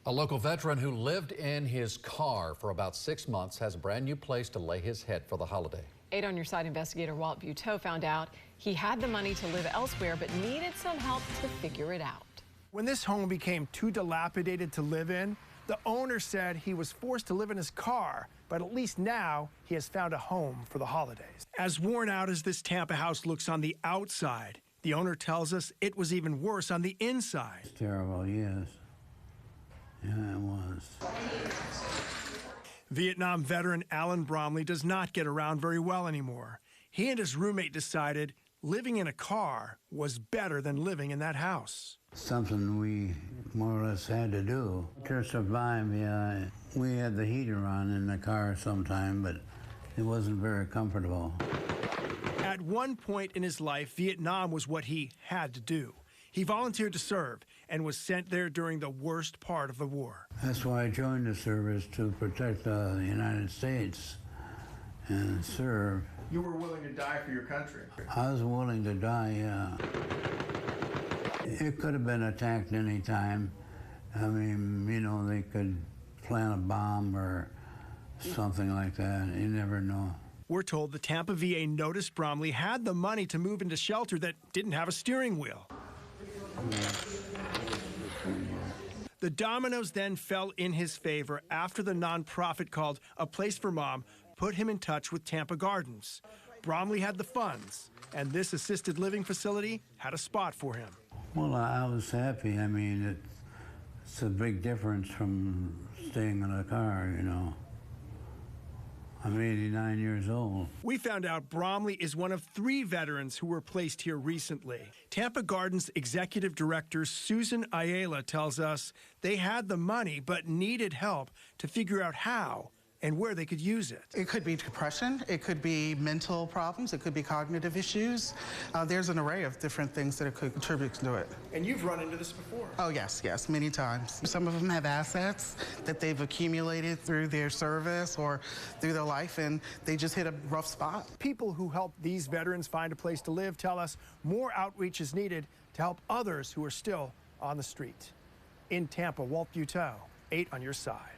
A local veteran who lived in his car for about 6 months has a brand new place to lay his head for the holiday. 8 on Your Side investigator Walt Buteau found out he had the money to live elsewhere but needed some help to figure it out. When this home became too dilapidated to live in, the owner said he was forced to live in his car, but at least now he has found a home for the holidays. As worn out as this Tampa house looks on the outside, the owner tells us it was even worse on the inside. It's terrible, yes. Yeah, it was. Vietnam veteran Alan Bromley does not get around very well anymore. He and his roommate decided living in a car was better than living in that house. Something we more or less had to do to survive. Yeah, we had the heater on in the car sometime, but it wasn't very comfortable. At one point in his life, Vietnam was what he had to do. He volunteered to serve and was sent there during the worst part of the war. That's why I joined the service, to protect the United States and serve. You were willing to die for your country? I was willing to die, yeah. It could have been attacked any time. I mean, you know, they could plant a bomb or something like that. You never know. We're told the Tampa VA noticed Bromley had the money to move into shelter that didn't have a steering wheel. The dominoes then fell in his favor after the nonprofit called A Place for Mom put him in touch with Tampa Gardens. Bromley had the funds, and this assisted living facility had a spot for him. Well, I was happy. I mean, it's a big difference from staying in a car, you know. I'm 89 years old. We found out Bromley is one of 3 veterans who were placed here recently. Tampa Gardens Executive Director Susan Ayala tells us they had the money but needed help to figure out how and where they could use it. It could be depression, it could be mental problems, it could be cognitive issues. There's an array of different things that could contribute to it. And you've run into this before? Oh, yes, many times. Some of them have assets that they've accumulated through their service or through their life, and they just hit a rough spot. People who help these veterans find a place to live tell us more outreach is needed to help others who are still on the street. In Tampa, Walt Buteau, 8 on Your Side.